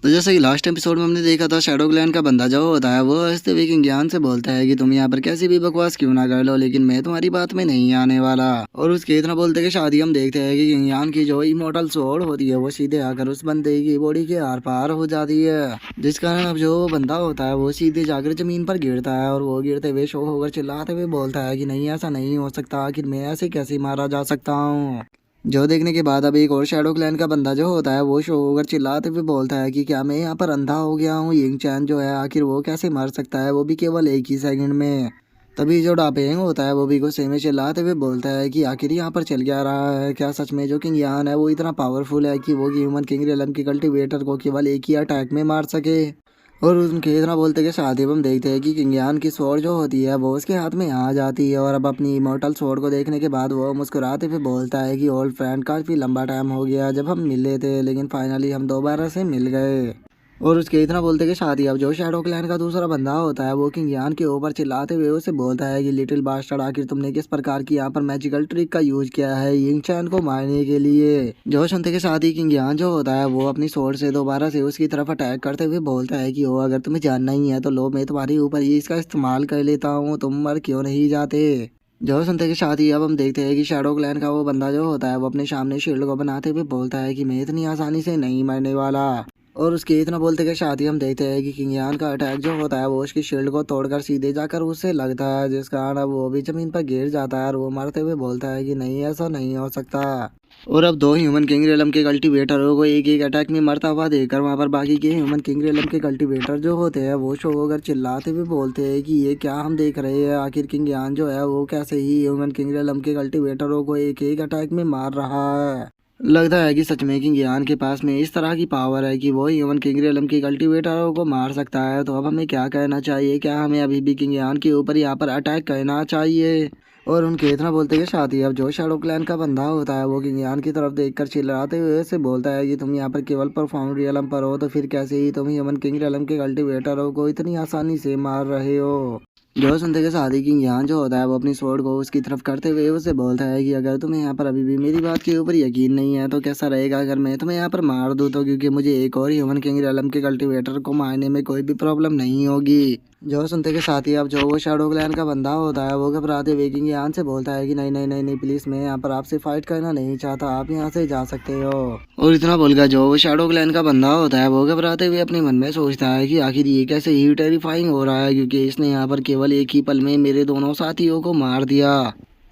तो जैसे कि लास्ट एपिसोड में हमने देखा था, शैडो क्लैन का बंदा जो होता है वो हंसते हुए किंग यान से बोलता है कि तुम यहाँ पर कैसी भी बकवास क्यों ना कर लो, लेकिन मैं तुम्हारी बात में नहीं आने वाला। और उसके इतना बोलते कि शादी हम देखते हैं कि किंग यान की जो इमोर्टल सोल होती है वो सीधे आकर उस बंदे की बॉडी के आर पार हो जाती है, जिस कारण अब जो बंदा होता है वो सीधे जाकर जमीन पर गिरता है और वो गिरते हुए शो होकर चिल्लाते हुए बोलता है कि नहीं, ऐसा नहीं हो सकता, आखिर मैं ऐसे कैसे मारा जा सकता हूँ। जो देखने के बाद अब एक और शैडो क्लैन का बंदा जो होता है वो शो होकर चिल्लाते हुए बोलता है कि क्या मैं यहाँ पर अंधा हो गया हूँ, यिंग चैन जो है आखिर वो कैसे मर सकता है, वो भी केवल एक ही सेकंड में। तभी जो डापेंग होता है वो भी गुस्से में चिल्लाते हुए बोलता है कि आखिर यहाँ पर चल क्या रहा है, क्या सच में जो किंग यान है वो इतना पावरफुल है कि वो ह्यूमन किंग रियलम की कल्टीवेटर को केवल एक ही अटैक में मार सके। और उनके इतना बोलते के साथ ही हम देखते हैं कि किंगयान की स्वॉर्ड जो होती है वो उसके हाथ में आ जाती है, और अब अपनी इमोर्टल स्वॉर्ड को देखने के बाद वो मुस्कुराते हुए बोलता है कि ओल्ड फ्रेंड, काफ़ी लंबा टाइम हो गया जब हम मिले थे, लेकिन फाइनली हम दोबारा से मिल गए। और उसके इतना बोलते के साथ ही अब जो शैडो क्लैन का दूसरा बंदा होता है वो किंग यान के ऊपर चिल्लाते हुए उसे बोलता है कि लिटिल बास्टर्ड, आखिर तुमने किस प्रकार की यहाँ पर मैजिकल ट्रिक का यूज किया है यिंग चैन को मारने के लिए। जो सुनते के साथ ही किंग यान जो होता है वो अपनी स्वॉर्ड से दोबारा से उसकी तरफ अटैक करते हुए बोलता है कि ओ, अगर तुम्हें जानना ही है तो लो, मैं तुम्हारे ऊपर ही इसका इस्तेमाल कर लेता हूँ, तुम मर क्यों नहीं जाते। जो सुनते के साथ ही अब हम देखते हैं कि शैडो क्लैन का वो बंदा जो होता है वो अपने सामने शील्ड को बनाते हुए बोलता है कि मैं इतनी आसानी से नहीं मरने वाला। और उसके इतना बोलते के साथ ही हम देखते हैं कि किंग यान का अटैक जो होता है वो उसकी शील्ड को तोड़कर सीधे जाकर उससे लगता है, जिस कारण अब वो भी जमीन पर गिर जाता है और वो मरते हुए बोलता है कि नहीं, ऐसा नहीं हो सकता। और अब दो ह्यूमन किंग रियलम के कल्टीवेटरों को एक एक अटैक में मरता हुआ देखकर वहां पर बाकी के ह्यूमन किंग रियलम के कल्टीवेटर जो होते हैं वो शो होकर चिल्लाते हुए बोलते हैं कि ये क्या हम देख रहे हैं, आखिर किंग यान जो है वो कैसे ही ह्यूमन किंग रियलम के कल्टीवेटरों को एक एक अटैक में मार रहा है। लगता है कि सच में किंग यान के पास में इस तरह की पावर है कि वो ह्यूमन किंग रियलम के कल्टीवेटरों को मार सकता है। तो अब हमें क्या कहना चाहिए, क्या हमें अभी भी किंग यान के ऊपर यहाँ पर अटैक करना चाहिए। और उनके इतना बोलते के साथ ही अब जो शैडो क्लैन का बंदा होता है वो किंग यान की तरफ देखकर चिल्लाते हुए से बोलता है कि तुम यहाँ पर केवल परफॉर्म रियलम पर हो, तो फिर कैसे ही तुम ह्यूमन किंग रियलम के कल्टीवेटरों को इतनी आसानी से मार रहे हो। जो सुनते के साथ ही किंग यहाँ जो होता है वो अपनी स्वॉर्ड को उसकी तरफ करते हुए उसे बोलता है कि अगर तुम्हें यहाँ पर अभी भी मेरी बात के ऊपर यकीन नहीं है तो कैसा रहेगा अगर मैं तुम्हें यहाँ पर मार दूँ, तो क्योंकि मुझे एक और ह्यूमन किंग रियलम के कल्टीवेटर को मारने में कोई भी प्रॉब्लम नहीं होगी। जो सुनते के साथ ही अब जो वो शैडो क्लैन का बंदा होता है वो घबराते हुए किंग यान से बोलता है कि नहीं नहीं नहीं नहीं, प्लीज मैं यहाँ पर आपसे फाइट करना नहीं चाहता, आप यहाँ से जा सकते हो। और इतना बोलकर जो वो शैडो क्लैन का बंदा होता है वो घबराते हुए अपने मन में सोचता है कि आखिर ये कैसे ही टेरिफाइंग हो रहा है, क्योंकि इसने यहाँ पर केवल एक ही पल में मेरे दोनों साथियों को मार दिया।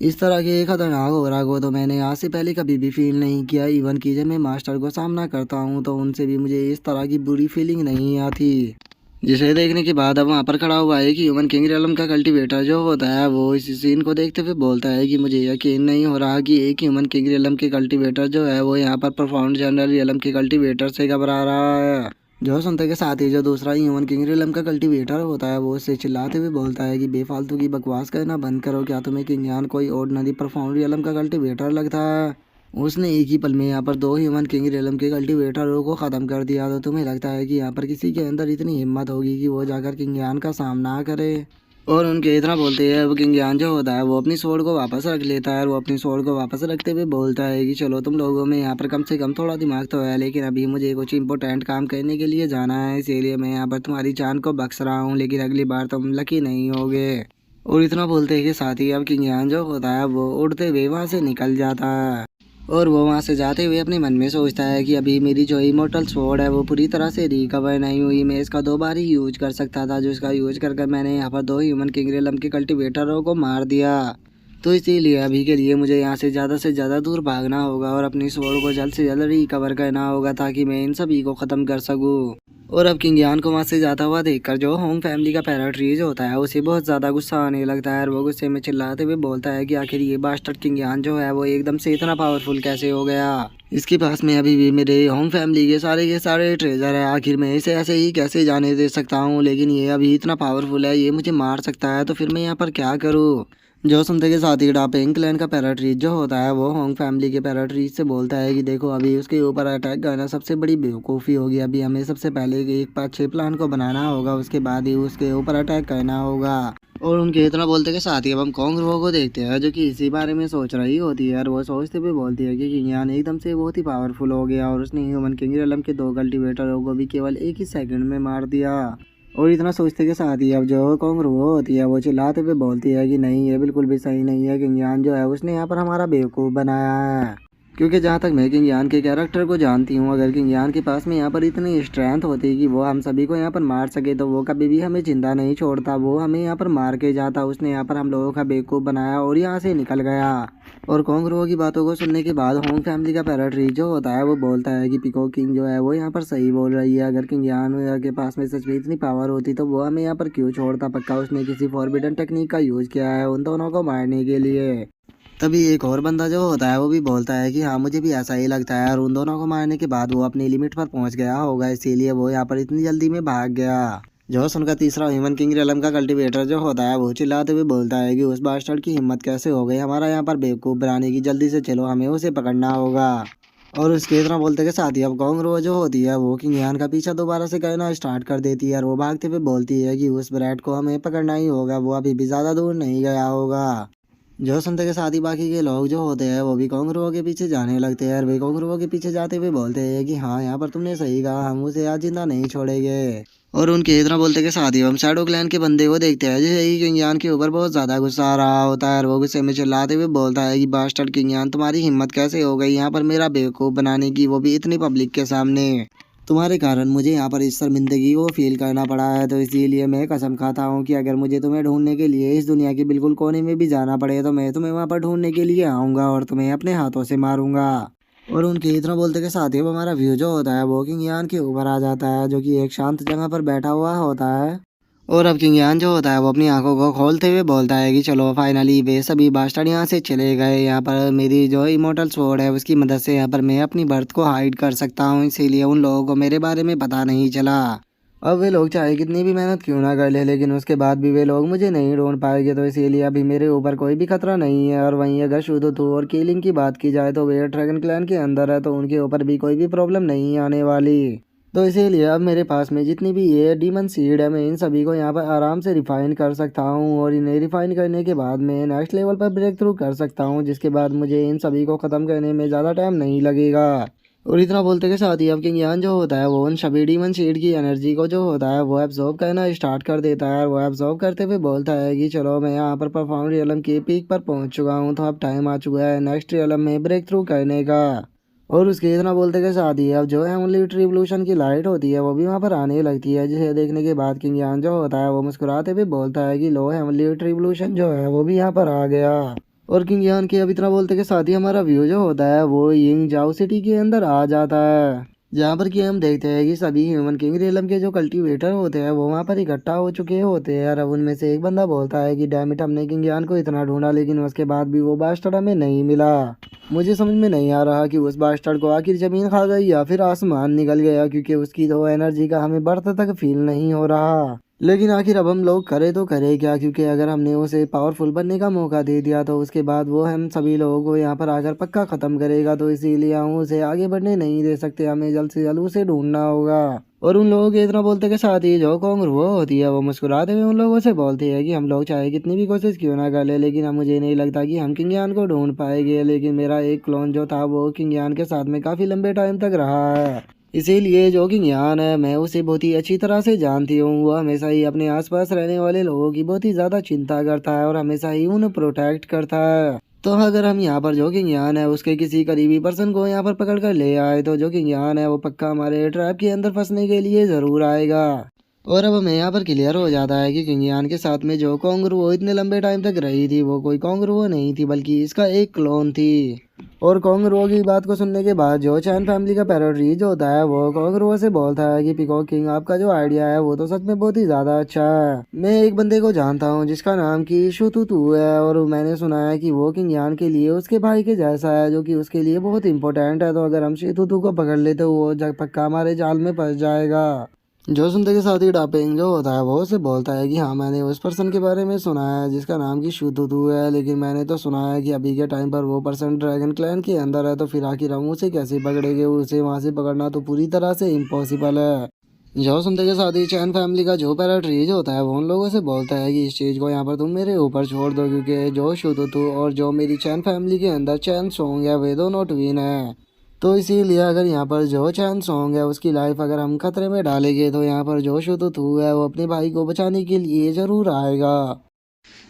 इस तरह के खतरनाक हो रहा को तो मैंने आज से पहले कभी भी फील नहीं किया, इवन कि जब मैं मास्टर को सामना करता हूँ तो उनसे भी मुझे इस तरह की बुरी फीलिंग नहीं आती। जिसे देखने के बाद अब वहाँ पर खड़ा हुआ है कि ह्यूमन किंग रियलम का कल्टीवेटर जो होता है वो इस सीन को देखते हुए बोलता है कि मुझे यकीन नहीं हो रहा कि एक ह्यूमन किंग रियलम के कल्टीवेटर जो है वो यहाँ पर परफॉर्मेंस जनरल रियलम के कल्टीवेटर से घबरा रहा है। जो सुनते के साथ ही जो दूसरा ह्यूमन किंग रियलम का कल्टीवेटर होता है वो उससे चिल्लाते हुए बोलता है कि बेफालतू की बकवास करना बंद करो, क्या तुम्हें किंग यान कोई ऑर्डिनरी परफॉर्मेंस रियलम का कल्टीवेटर लगता है। उसने एक ही पल में यहाँ पर दो ह्यूमन किंग रियलम के कल्टीवेटरों को ख़त्म कर दिया, तो तुम्हें लगता है कि यहाँ पर किसी के अंदर इतनी हिम्मत होगी कि वो जाकर किंग यान का सामना करे। और उनके इतना बोलते हैं वो किंग यान जो होता है वो अपनी स्वॉर्ड को वापस रख लेता है, और वो अपनी स्वॉर्ड को वापस रखते हुए बोलता है कि चलो, तुम लोगों में यहाँ पर कम से कम थोड़ा दिमाग तो है, लेकिन अभी मुझे कुछ इंपॉर्टेंट काम करने के लिए जाना है, इसीलिए मैं यहाँ पर तुम्हारी जान को बख्श रहा हूँ, लेकिन अगली बार तुम लकी नहीं होगे। और इतना बोलते के साथ ही अब किंग यान जो होता है वो उड़ते हुए वहाँ से निकल जाता है। और वो वहाँ से जाते हुए अपने मन में सोचता है कि अभी मेरी जो इमोर्टल स्वॉर्ड है वो पूरी तरह से रिकवर नहीं हुई, मैं इसका दो बार ही यूज कर सकता था, जो इसका यूज कर मैंने यहाँ पर दो ह्यूमन किंग रियलम के कल्टीवेटरों को मार दिया। तो इसीलिए अभी के लिए मुझे यहाँ से ज़्यादा दूर भागना होगा और अपनी स्वॉर्ड को जल्द से जल्द रिकवर करना होगा, ताकि मैं इन सभी को ख़त्म कर सकूँ। और अब किंग यान को वहाँ से जाता हुआ देखकर जो होंग फैमिली का पैराट्रीज होता है उसे बहुत ज़्यादा गुस्सा आने लगता है, और वो गुस्से में चिल्लाते हुए बोलता है कि आखिर ये बास्टर्ड किंग यान जो है वो एकदम से इतना पावरफुल कैसे हो गया। इसके पास में अभी भी मेरे होंग फैमिली के सारे ट्रेजर है, आखिर मैं इसे ऐसे ही कैसे जाने दे सकता हूँ, लेकिन ये अभी इतना पावरफुल है, ये मुझे मार सकता है, तो फिर मैं यहाँ पर क्या करूँ। जो सुनते के साथ ही डापेंग क्लैन का पैराट्रीज जो होता है वो होंग फैमिली के पैराट्रीज से बोलता है कि देखो, अभी उसके ऊपर अटैक करना सबसे बड़ी बेवकूफ़ी होगी, अभी हमें सबसे पहले एक 5-6 प्लान को बनाना होगा, उसके बाद ही उसके ऊपर अटैक करना होगा। और उनके इतना बोलते के साथ ही अब हम कॉन्गरुओ को देखते हैं जो कि इसी बारे में सोच रही होती है और वो सोचते हुए बोलती है कि किंग एकदम से बहुत ही पावरफुल हो गया और उसने ह्यूमन किंग रियलम के 2 कल्टीवेटरों को भी केवल एक ही सेकंड में मार दिया। और इतना सोचते के साथ ही अब जो कॉन्गरुओ होती है वो चिल्लाते हुए बोलती है कि नहीं, ये बिल्कुल भी सही नहीं है। किंग जो है उसने यहाँ पर हमारा बेवकूफ़ बनाया है। क्योंकि जहाँ तक मैं किंग यान के कैरेक्टर को जानती हूँ, अगर किंग यान के पास में यहाँ पर इतनी स्ट्रेंथ होती कि वो हम सभी को यहाँ पर मार सके तो वो कभी भी हमें जिंदा नहीं छोड़ता, वो हमें यहाँ पर मार के जाता। उसने यहाँ पर हम लोगों का बेवकूफ़ बनाया और यहाँ से निकल गया। और कॉन्गरुओ की बातों को सुनने के बाद होंग फैमिली का पैराट्री जो होता है वो बोलता है कि पीकॉक किंग जो है वो यहाँ पर सही बोल रही है। अगर किंग यान के पास में सच में इतनी पावर होती तो वो हमें यहाँ पर क्यों छोड़ता। पक्का उसने किसी फॉरबिडन टेक्निक का यूज़ किया है उन दोनों को मारने के लिए। तभी एक और बंदा जो होता है वो भी बोलता है कि हाँ, मुझे भी ऐसा ही लगता है और उन दोनों को मारने के बाद वो अपनी लिमिट पर पहुंच गया होगा, इसीलिए वो यहाँ पर इतनी जल्दी में भाग गया। जो सुनकर तीसरा ह्यूमन किंग रियलम का कल्टीवेटर जो होता है वो चिल्लाते हुए बोलता है कि उस बास्टर्ड की हिम्मत कैसे हो गई हमारा यहाँ पर बेवकूफ़ बनाने की, जल्दी से चलो, हमें उसे पकड़ना होगा। और उसके इतना बोलते के साथ ही अब कॉन्गरो जो होती है वो किंग यान का पीछा दोबारा से करना स्टार्ट कर देती है और वो भागते हुए बोलती है कि उस ब्रैड को हमें पकड़ना ही होगा, वो अभी भी ज़्यादा दूर नहीं गया होगा। जो सुनते के साथ ही बाकी के लोग जो होते हैं वो भी कॉन्गरुओ के पीछे जाने लगते हैं और वे कॉन्गरुओ के पीछे जाते हुए बोलते हैं कि हाँ, यहाँ पर तुमने सही कहा, हम उसे आज जिंदा नहीं छोड़ेंगे। और उनके इतना बोलते के साथ ही हम शैडो क्लैन के बंदे को देखते हैं जैसे ही किंग के ऊपर बहुत ज्यादा गुस्सा आ रहा होता है और वो गुस्से में चिल्लाते हुए बोलता है कि बास्टर्ड किंग, तुम्हारी हिम्मत कैसे हो गई यहाँ पर मेरा बेवकूफ़ बनाने की, वो भी इतनी पब्लिक के सामने। तुम्हारे कारण मुझे यहाँ पर इस शर्मिंदगी को फील करना पड़ा है, तो इसीलिए मैं कसम खाता हूँ कि अगर मुझे तुम्हें ढूंढने के लिए इस दुनिया के बिल्कुल कोने में भी जाना पड़े तो मैं तुम्हें वहाँ पर ढूंढने के लिए आऊँगा और तुम्हें अपने हाथों से मारूंगा। और उनके इतना बोलते के साथ ही वो हमारा व्यू जो होता है वो किंग यान के ऊपर आ जाता है जो कि एक शांत जगह पर बैठा हुआ होता है। और अब किंग यान जो होता है वो अपनी आंखों को खोलते हुए बोलता है कि चलो फाइनली वे सभी बास्टर्ड यहाँ से चले गए। यहाँ पर मेरी जो इमोर्टल स्वॉर्ड है उसकी मदद से यहाँ पर मैं अपनी बर्थ को हाइड कर सकता हूँ, इसीलिए उन लोगों को मेरे बारे में पता नहीं चला। अब वे लोग चाहे कितनी भी मेहनत क्यों ना कर ले लेकिन उसके बाद भी वे लोग मुझे नहीं ढूंढ पाएंगे, तो इसीलिए अभी मेरे ऊपर कोई भी खतरा नहीं है। और वहीं अगर शुद्धू और कीलिंग की बात की जाए तो वे ड्रैगन क्लैन के अंदर है तो उनके ऊपर भी कोई भी प्रॉब्लम नहीं आने वाली। तो इसीलिए अब मेरे पास में जितनी भी ये डीमन सीड है मैं इन सभी को यहाँ पर आराम से रिफाइन कर सकता हूँ और इन्हें रिफाइन करने के बाद मैं नेक्स्ट लेवल पर ब्रेक थ्रू कर सकता हूँ, जिसके बाद मुझे इन सभी को ख़त्म करने में ज़्यादा टाइम नहीं लगेगा। और इतना बोलते के साथ ही अब किंग यान जो होता है वो उन सभी डीमन सीड की एनर्जी को जो होता है वो एब्जॉर्ब करना स्टार्ट कर देता है और वो एब्जॉर्ब करते हुए बोलता है कि चलो मैं यहाँ पर परफॉर्म रियलम के पीक पर पहुँच चुका हूँ, तो अब टाइम आ चुका है नेक्स्ट रियलम में ब्रेक थ्रू करने का। और उसके इतना बोलते के साथ ही अब जो है ओनली रिवोल्यूशन की लाइट होती है वो भी वहाँ पर आने लगती है, जिसे देखने के बाद किंग यान जो होता है वो मुस्कुराते हुए बोलता है कि लो हेवनली रिवोल्यूशन जो है वो भी यहाँ पर आ गया। और किंग यान के अब इतना बोलते के साथ ही हमारा व्यू जो होता है वो यिंग जाओ सिटी के अंदर आ जाता है, जहाँ पर कि हम देखते हैं कि सभी ह्यूमन किंग रियलम के जो कल्टीवेटर होते हैं वो वहाँ पर इकट्ठा हो चुके होते हैं। और अब उनमें से एक बंदा बोलता है कि डैम इट, हमने किंग यान को इतना ढूंढा लेकिन उसके बाद भी वो बास्टर्ड हमें नहीं मिला। मुझे समझ में नहीं आ रहा कि उस बास्टर्ड को आखिर जमीन खा गई या फिर आसमान निकल गया, क्योंकि उसकी तो एनर्जी का हमें बर्थ तक फील नहीं हो रहा। लेकिन आखिर अब हम लोग करे तो करे क्या, क्योंकि अगर हमने उसे पावरफुल बनने का मौका दे दिया तो उसके बाद वो हम सभी लोगों को यहाँ पर आकर पक्का ख़त्म करेगा, तो इसीलिए हम उसे आगे बढ़ने नहीं दे सकते, हमें जल्द से जल्द उसे ढूंढना होगा। और उन लोगों के इतना बोलते के साथ ही जो कॉन्गर वो होती है वो मुस्कुराते हुए उन लोगों से बोलती है कि हम लोग चाहे कितनी भी कोशिश क्यों ना कर ले लेकिन अब मुझे नहीं लगता कि हम किंग यान को ढूंढ पाएंगे। लेकिन मेरा एक क्लोन जो था वो किंग यान के साथ में काफ़ी लंबे टाइम तक रहा है, इसीलिए जो किंग यान है मैं उसे बहुत ही अच्छी तरह से जानती हूँ। वो हमेशा ही अपने आसपास रहने वाले लोगों की बहुत ही ज़्यादा चिंता करता है और हमेशा ही उन्हें प्रोटेक्ट करता है। तो अगर हम यहाँ पर जो किंग यान है उसके किसी करीबी पर्सन को यहाँ पर पकड़ कर ले आए तो जो किंग यान है वो पक्का हमारे ट्रैप के अंदर फंसने के लिए ज़रूर आएगा। और अब हमें यहाँ पर क्लियर हो जाता है कि किंग यान के साथ में जो कॉन्गरू वो इतने लंबे टाइम तक रही थी वो कोई कॉन्गरू नहीं थी बल्कि इसका एक क्लोन थी। और कॉन्गरू की बात को सुनने के बाद जो चैन फैमिली का पैरोडी जो होता है वो कॉन्गरू से बोलता है कि पीकॉक किंग, आपका जो आइडिया है वो तो सच में बहुत ही ज्यादा अच्छा है। मैं एक बंदे को जानता हूँ जिसका नाम की शुतुतु है और मैंने सुना है कि वो किंग यान के लिए उसके भाई के जैसा है जो कि उसके लिए बहुत इंपॉर्टेंट है, तो अगर हम शुतुतु को पकड़ ले तो वो पक्का हमारे जाल में फंस जाएगा। जो सुनते के साथ ही डापेंग जो होता है वो उसे बोलता है कि हाँ, मैंने उस पर्सन के बारे में सुना है जिसका नाम की शुद्धू है, लेकिन मैंने तो सुना है कि अभी के टाइम पर वो पर्सन ड्रैगन क्लैन के अंदर है, तो फिर आखिर हम उसे कैसे पकड़ेंगे, उसे वहाँ से पकड़ना तो पूरी तरह से इम्पॉसिबल है। जो सुनते के साथ ही चैन फैमिली का जो पैराट्रीज होता है वो उन लोगों से बोलता है कि इस चीज़ को यहाँ पर तुम मेरे ऊपर छोड़ दो, क्योंकि जो शुतुतु और जो मेरी चैन फैमिली के अंदर चैन सॉन्ग है वे दोनों ट्वीन है। तो इसीलिए अगर यहाँ पर जो चैन सॉन्ग है उसकी लाइफ अगर हम खतरे में डालेंगे तो यहाँ पर जो शुतुतु है वो अपने भाई को बचाने के लिए ज़रूर आएगा।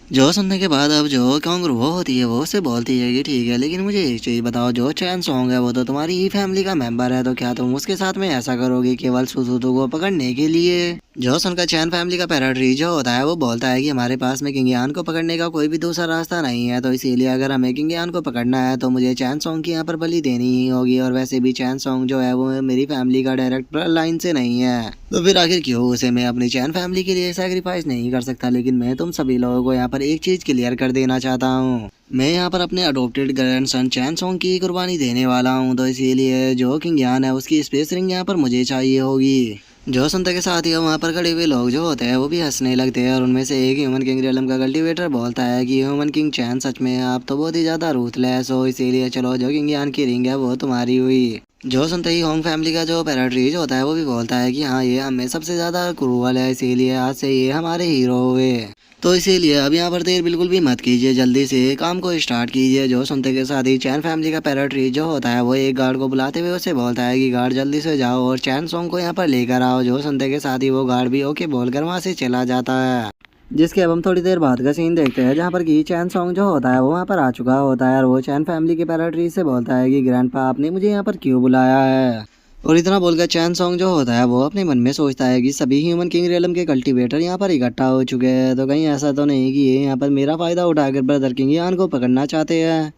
जो सुनने के बाद अब जो कांगरू वो होती है वो उससे बोलती है कि ठीक है, लेकिन मुझे एक चीज़ बताओ, जो चैन सॉन्ग है वो तो तुम्हारी ही फैमिली का मेंबर है, तो क्या तुम उसके साथ में ऐसा करोगे केवल सुसुतु को पकड़ने के लिए? जो सुनकर चैन फैमिली का पैराट्री जो होता है वो बोलता है कि हमारे पास में किंग यान को पकड़ने का कोई भी दूसरा रास्ता नहीं है, तो इसीलिए अगर हमें किंग यान को पकड़ना है तो मुझे चैन सॉन्ग की यहाँ पर बलि देनी ही होगी, और वैसे भी चैन सॉन्ग जो है वो मेरी फैमिली का डायरेक्ट लाइन से नहीं है, तो फिर आखिर क्यों उसे मैं अपनी चैन फैमिली के लिए सेक्रीफाइस नहीं कर सकता। लेकिन मैं तुम सभी लोगों को यहाँ पर एक चीज़ क्लियर कर देना चाहता हूँ, मैं यहाँ पर अपने अडोप्टेड ग्रैंडसन चैन सॉन्ग की कुर्बानी देने वाला हूँ, तो इसीलिए जो किंग यान है उसकी स्पेस रिंग यहाँ पर मुझे चाहिए होगी। जो सुनते के साथ ही वहाँ पर खड़े हुए लोग जो होते हैं वो भी हंसने लगते हैं, और उनमें से एक ह्यूमन किंग रियलम का कल्टीवेटर बोलता है कि ह्यूमन किंग चैन सच में आप तो बहुत ही ज़्यादा रूथलेस हो, इसीलिए चलो जो किंग यान की रिंग है वो तुम्हारी हुई। जो सुनते ही होंग फैमिली का जो पैराट्रीज होता है वो भी बोलता है कि हाँ ये हमें सबसे ज़्यादा क्रूअल है, इसीलिए आज से ये हमारे हीरो हुए, तो इसीलिए अब यहाँ पर देर बिल्कुल भी मत कीजिए, जल्दी से काम को स्टार्ट कीजिए। जो सुनते के साथ ही चैन फैमिली का पैराट्री जो होता है वो एक गार्ड को बुलाते हुए उसे बोलता है कि गार्ड जल्दी से जाओ और चैन सॉन्ग को यहाँ पर लेकर आओ। जो सुनते के साथ ही वो गार्ड भी ओके बोलकर वहाँ से चला जाता है, जिसके अब हम थोड़ी देर बाद का सीन देखते हैं जहाँ पर कि चैन सॉन्ग जो होता है वो वहाँ पर आ चुका होता है, और वो चैन फैमिली के पैराट्री से बोलता है कि ग्रैंडपा आपने मुझे यहाँ पर क्यों बुलाया है। और इतना बोलकर चैन सॉन्ग जो होता है वो अपने मन में सोचता है कि सभी ह्यूमन किंग रियलम के कल्टीवेटर यहाँ पर इकट्ठा हो चुके हैं, तो कहीं ऐसा तो नहीं कि ये यहाँ पर मेरा फ़ायदा उठाकर ब्रदर किंग यान को पकड़ना चाहते हैं।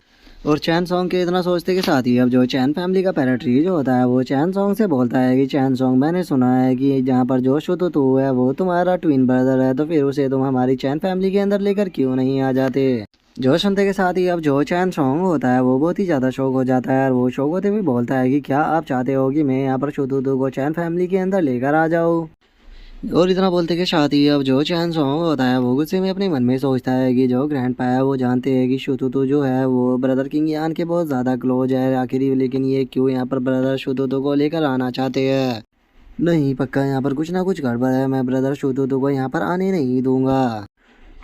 और चैन सॉन्ग के इतना सोचते के साथ ही अब जो चैन फैमिली का पैराट्री जो होता है वो चैन सॉन्ग से बोलता है कि चैन सॉन्ग मैंने सुना है कि जहाँ पर जो शुतुतु है वो तुम्हारा ट्विन ब्रदर है, तो फिर उसे तुम हमारी चैन फैमिली के अंदर लेकर क्यों नहीं आ जाते। जो सुनते के साथ ही अब जो चैन सॉन्ग होता है वो बहुत ही ज़्यादा शौक हो जाता है, और वो शौक होते हुए बोलता है कि क्या आप चाहते हो कि मैं यहाँ पर शुतुतु को चैन फैमिली के अंदर लेकर आ जाऊँ। और इतना बोलते के साथ ही अब जो चैन सॉन्ग होता है वो गुस्से में अपने मन में सोचता है कि जो ग्रैंडपा है वो जानते हैं कि शुतुतु जो है वो ब्रदर किंग यान के बहुत ज़्यादा क्लोज है आखिरी, लेकिन ये क्यों यहाँ पर ब्रदर शुतुतु को लेकर आना चाहते हैं। नहीं, पक्का यहाँ पर कुछ ना कुछ गड़बड़ है, मैं ब्रदर शुतुतु को यहाँ पर आने नहीं दूंगा।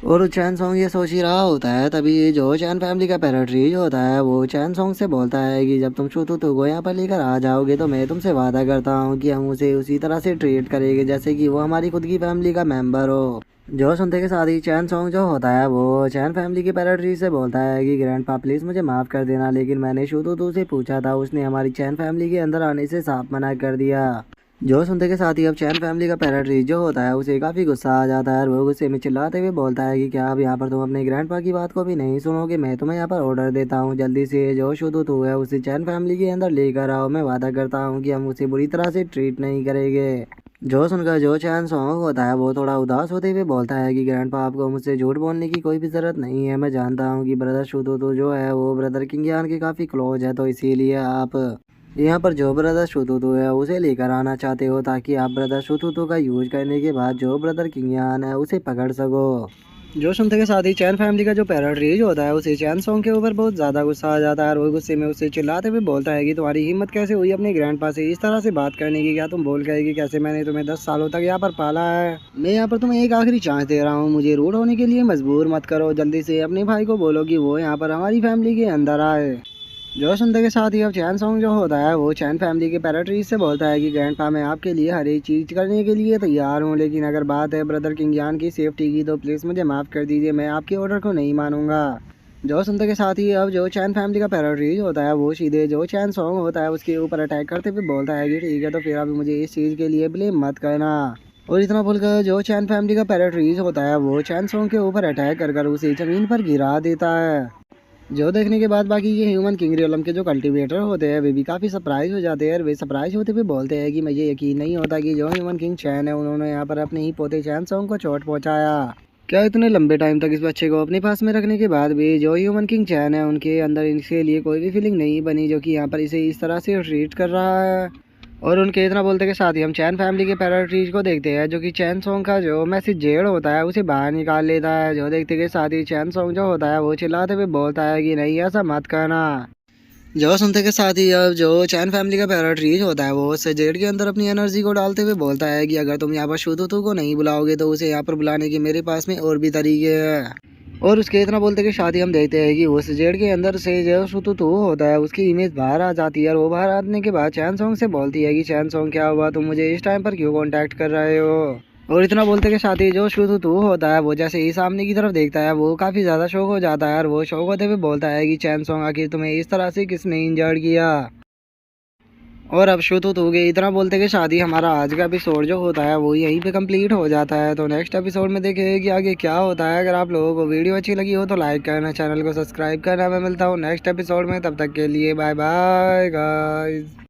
और चैन सॉन्ग ये सोच ही रहा होता है, तभी जो चैन फैमिली का पैराट्री होता है वो चैन सॉन्ग से बोलता है कि जब तुम शुतुतु को यहाँ पर लेकर आ जाओगे तो मैं तुमसे वादा करता हूँ कि हम उसे उसी तरह से ट्रीट करेंगे जैसे कि वो हमारी खुद की फैमिली का मेंबर हो। जो सुनते के साथ ही चैन सॉन्ग जो होता है वो चैन फैमिली के पैराट्री से बोलता है कि ग्रैंडपा प्लीज़ मुझे माफ़ कर देना, लेकिन मैंने शुतुतु से पूछा था, उसने हमारी चैन फैमिली के अंदर आने से साफ मना कर दिया। जो सुनते के साथ ही अब चैन फैमिली का पैराट्री जो होता है उसे काफ़ी गुस्सा आ जाता है, और वो गुस्से में चिल्लाते हुए बोलता है कि क्या अब यहाँ पर तुम अपने ग्रैंडपा की बात को भी नहीं सुनोगे, मैं तुम्हें यहाँ पर ऑर्डर देता हूँ, जल्दी से जो शुतुतु है उसे चैन फैमिली के अंदर लेकर आओ, मैं वादा करता हूँ कि हम उसे बुरी तरह से ट्रीट नहीं करेंगे। जो सुनकर जो चैन सॉन्ग होता है वो थोड़ा उदास होते हुए बोलता है कि ग्रैंडपा आपको मुझसे झूठ बोलने की कोई भी ज़रूरत नहीं है, मैं जानता हूँ कि ब्रदर शुतुतु जो है वो ब्रदर किंग यान के काफ़ी क्लोज है, तो इसीलिए आप यहाँ पर जो ब्रदर शुतुतु है उसे लेकर आना चाहते हो ताकि आप ब्रदर शुतुतु का यूज करने के बाद जो ब्रदर किंग यान है उसे पकड़ सको। जो सुनते के साथ ही चैन फैमिली का जो पैराट्री होता है उसे चैन सॉन्ग के ऊपर बहुत ज़्यादा गुस्सा आ जाता है, और वो गुस्से में उसे चिल्लाते हुए बोलता है कि तुम्हारी हिम्मत कैसे हुई अपने ग्रैंडपा से इस तरह से बात करने की, क्या तुम भूल गए कि कैसे मैंने तुम्हें 10 सालों तक यहाँ पर पाला है। मैं यहाँ पर तुम्हें एक आखिरी चांस दे रहा हूँ, मुझे रूड होने के लिए मजबूर मत करो, जल्दी से अपने भाई को बोलो कि वो यहाँ पर हमारी फैमिली के अंदर आए। जो सुनते के साथ ही अब चैन सॉन्ग जो होता है वो चैन फैमिली के पैराट्री से बोलता है कि ग्रैंडपा मैं आपके लिए हर एक चीज़ करने के लिए तैयार हूँ, लेकिन अगर बात है ब्रदर किंग यान की सेफ्टी की तो प्लीज़ मुझे माफ़ कर दीजिए, मैं आपके ऑर्डर को नहीं मानूंगा। जो सुनते के साथ ही अब जो चैन फैमिली का पैराट्री होता है वो सीधे जो चैन सॉन्ग होता है उसके ऊपर अटैक करते हुए बोलता है कि ठीक है, तो फिर अभी मुझे इस चीज़ के लिए ब्लेम मत करना। और इतना बोलकर जो चैन फैमिली का पैराट्रीज होता है वो चैन सॉन्ग के ऊपर अटैक कर उसे ज़मीन पर गिरा देता है। जो देखने के बाद बाकी ये ह्यूमन किंग रियलम के जो कल्टीवेटर होते हैं वे भी काफ़ी सरप्राइज हो जाते हैं, और वे सरप्राइज होते हुए बोलते हैं कि मुझे यकीन नहीं होता कि जो ह्यूमन किंग चैन है उन्होंने यहाँ पर अपने ही पोते चैन सॉन्ग को चोट पहुँचाया। क्या इतने लंबे टाइम तक इस बच्चे को अपने पास में रखने के बाद भी जो ह्यूमन किंग चैन है उनके अंदर इसके लिए कोई भी फीलिंग नहीं बनी, जो कि यहाँ पर इसे इस तरह से ट्रीट कर रहा है। और उनके इतना बोलते के साथ ही हम चैन फैमिली के पैराट्रीज को देखते हैं जो कि चैन सॉन्ग का जो मैसेज जेड होता है उसे बाहर निकाल लेता है। जो देखते के साथ ही चैन सॉन्ग जो होता है वो चिल्लाते हुए बोलता है कि नहीं ऐसा मत करना। जो सुनते के साथ ही अब जो चैन फैमिली का पैरट रीच होता है वो उससे जेड के अंदर अपनी एनर्जी को डालते हुए बोलता है कि अगर तुम यहाँ पर शुतुतु को नहीं बुलाओगे तो उसे यहाँ पर बुलाने के मेरे पास में और भी तरीके हैं। और उसके इतना बोलते कि शादी हम देखते हैं कि उस जेड के अंदर से जो शुतुतु होता है उसकी इमेज बाहर आ जाती है और वो बाहर आने के बाद चैन सॉन्ग से बोलती है कि चैन सॉन्ग क्या हुआ, तुम मुझे इस टाइम पर क्यों कांटेक्ट कर रहे हो। और इतना बोलते कि साथ ही जो शुतुतु होता है वो जैसे ही सामने की तरफ देखता है वो काफी ज्यादा शौक हो जाता है और वो शौक होते हुए बोलता है कि चैन सॉन्ग आखिर तुम्हें इस तरह से किसने इंजर्ड किया। और अब शुतुतु के इतना बोलते कि शादी हमारा आज का एपिसोड जो होता है वो यहीं पे कंप्लीट हो जाता है। तो नेक्स्ट एपिसोड में देखेंगे कि आगे क्या होता है। अगर आप लोगों को वीडियो अच्छी लगी हो तो लाइक करना, चैनल को सब्सक्राइब करना। मैं मिलता हूँ नेक्स्ट एपिसोड में, तब तक के लिए बाय बाय गाइस।